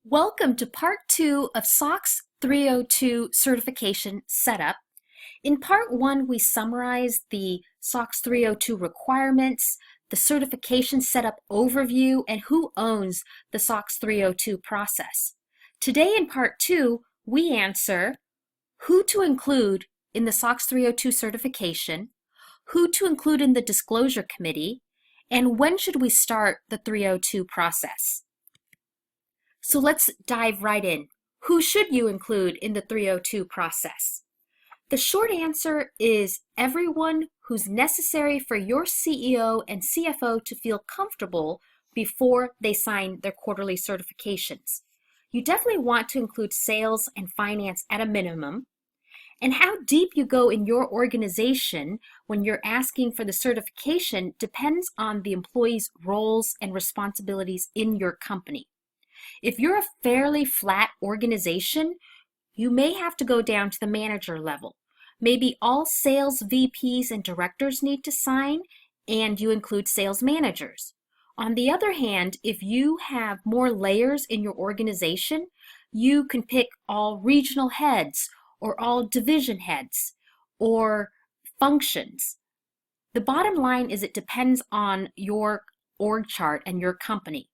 Welcome to part 2 of SOX 302 certification setup. In part 1, we summarized the SOX 302 requirements, the certification setup overview, and who owns the SOX 302 process. Today in part 2, we answer who to include in the SOX 302 certification, who to include in the disclosure committee, and when should we start the 302 process. So let's dive right in. Who should you include in the 302 process? The short answer is everyone who's necessary for your CEO and CFO to feel comfortable before they sign their quarterly certifications. You definitely want to include sales and finance at a minimum. And how deep you go in your organization when you're asking for the certification depends on the employee's roles and responsibilities in your company. If you're a fairly flat organization, you may have to go down to the manager level. Maybe all sales VPs and directors need to sign, and you include sales managers. On the other hand, if you have more layers in your organization, you can pick all regional heads or all division heads or functions. The bottom line is it depends on your org chart and your company.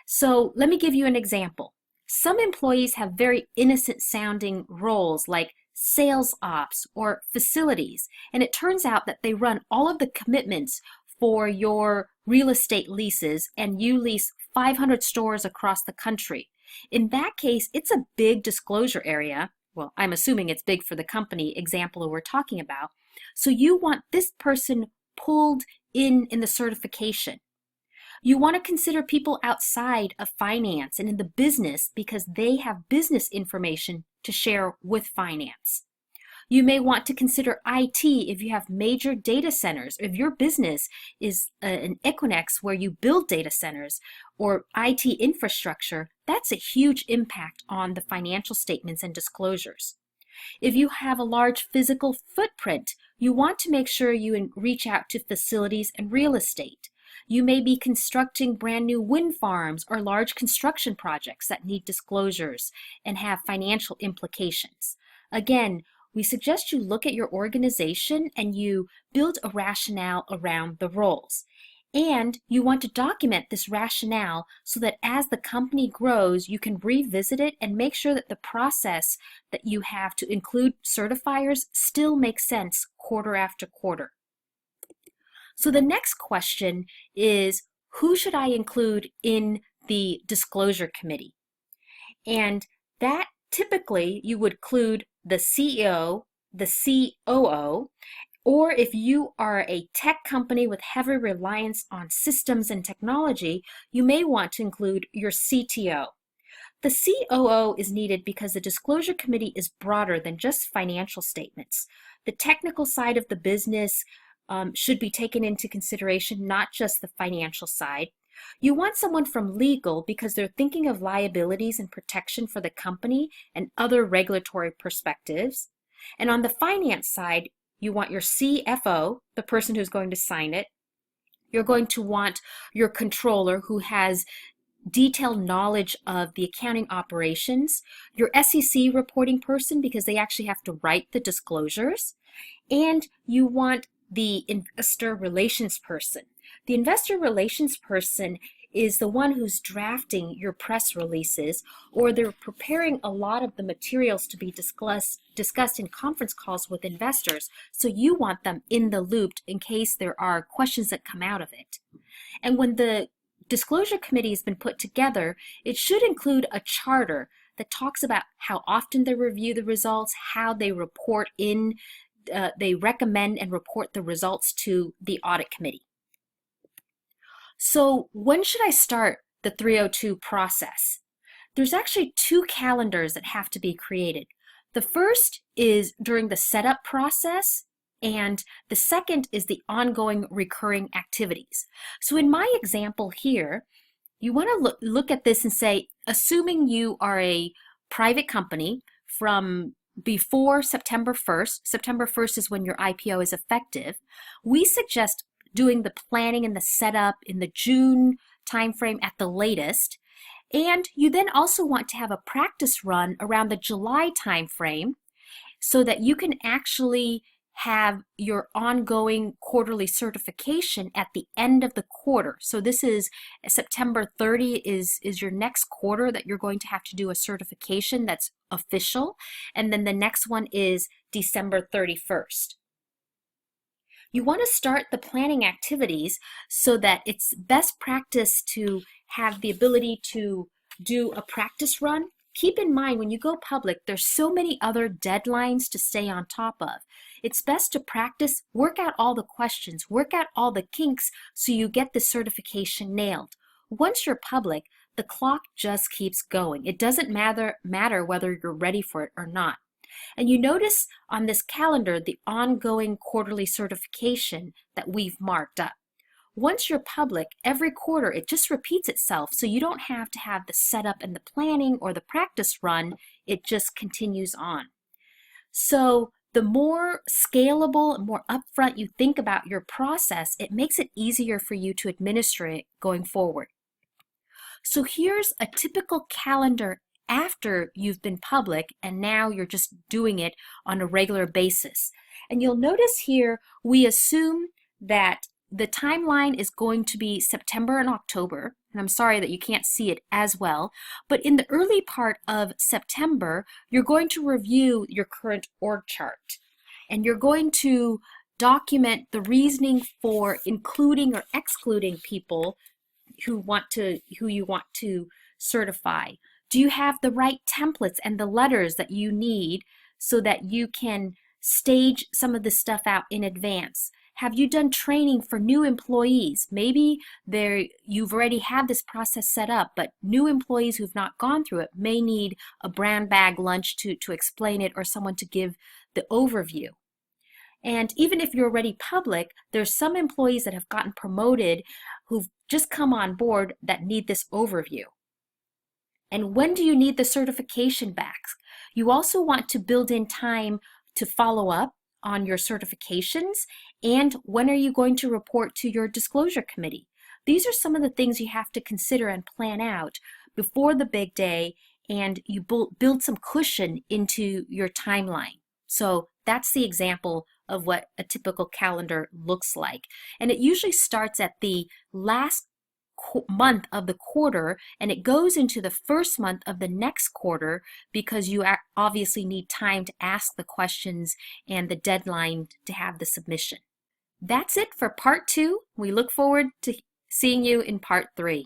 So let me give you an example. Some employees have very innocent sounding roles like sales ops or facilities, and it turns out that they run all of the commitments for your real estate leases and you lease 500 stores across the country. In that case, it's a big disclosure area. Well, I'm assuming it's big for the company example we're talking about. So you want this person pulled in the certification. You want to consider people outside of finance and in the business because they have business information to share with finance. You may want to consider IT if you have major data centers. If your business is an Equinix where you build data centers or IT infrastructure, that's a huge impact on the financial statements and disclosures. If you have a large physical footprint, you want to make sure you reach out to facilities and real estate. You may be constructing brand new wind farms or large construction projects that need disclosures and have financial implications. Again, we suggest you look at your organization and you build a rationale around the roles. And you want to document this rationale so that as the company grows, you can revisit it and make sure that the process that you have to include certifiers still makes sense quarter after quarter. So the next question is, who should I include in the disclosure committee? And that typically you would include the CEO, the COO, or if you are a tech company with heavy reliance on systems and technology, you may want to include your CTO. The COO is needed because the disclosure committee is broader than just financial statements. The technical side of the business should be taken into consideration, not just the financial side. You want someone from legal because they're thinking of liabilities and protection for the company and other regulatory perspectives. And on the finance side, you want your CFO, the person who's going to sign it. You're going to want your controller who has detailed knowledge of the accounting operations, your SEC reporting person because they actually have to write the disclosures, and you want the investor relations person. The investor relations person is the one who's drafting your press releases, or they're preparing a lot of the materials to be discussed in conference calls with investors. So you want them in the loop in case there are questions that come out of it. And when the disclosure committee has been put together, it should include a charter that talks about how often they review the results, how they report in they recommend and report the results to the audit committee. So when should I start the 302 process? There's actually 2 calendars that have to be created. The first is during the setup process, and the second is the ongoing recurring activities. So in my example here, you want to look at this and say, assuming you are a private company from before September 1st, September 1st is when your IPO is effective, we suggest doing the planning and the setup in the June timeframe at the latest. And you then also want to have a practice run around the July timeframe so that you can actually have your ongoing quarterly certification at the end of the quarter. So this is September 30 is your next quarter that you're going to have to do a certification that's official. And then the next one is December 31st. You want to start the planning activities so that it's best practice to have the ability to do a practice run. Keep in mind, when you go public, there's so many other deadlines to stay on top of. It's best to practice, work out all the questions, work out all the kinks so you get the certification nailed. Once you're public, the clock just keeps going. It doesn't matter whether you're ready for it or not. And you notice on this calendar the ongoing quarterly certification that we've marked up. Once you're public, every quarter it just repeats itself, so you don't have to have the setup and the planning or the practice run. It just continues on. So the more scalable and more upfront you think about your process, it makes it easier for you to administer it going forward. So here's a typical calendar after you've been public and now you're just doing it on a regular basis. And you'll notice here we assume that the timeline is going to be September and October, and I'm sorry that you can't see it as well, but in the early part of September, you're going to review your current org chart, and you're going to document the reasoning for including or excluding people who you want to certify. Do you have the right templates and the letters that you need so that you can stage some of the stuff out in advance? Have you done training for new employees? Maybe you've already had this process set up, but new employees who've not gone through it may need a brown bag lunch to explain it or someone to give the overview. And even if you're already public, there's some employees that have gotten promoted who've just come on board that need this overview. And when do you need the certification back? You also want to build in time to follow up on your certifications, and when are you going to report to your disclosure committee? These are some of the things you have to consider and plan out before the big day, and you build some cushion into your timeline. So that's the example of what a typical calendar looks like. And it usually starts at the last month of the quarter and it goes into the first month of the next quarter because you obviously need time to ask the questions and the deadline to have the submission. That's it for part 2. We look forward to seeing you in part 3.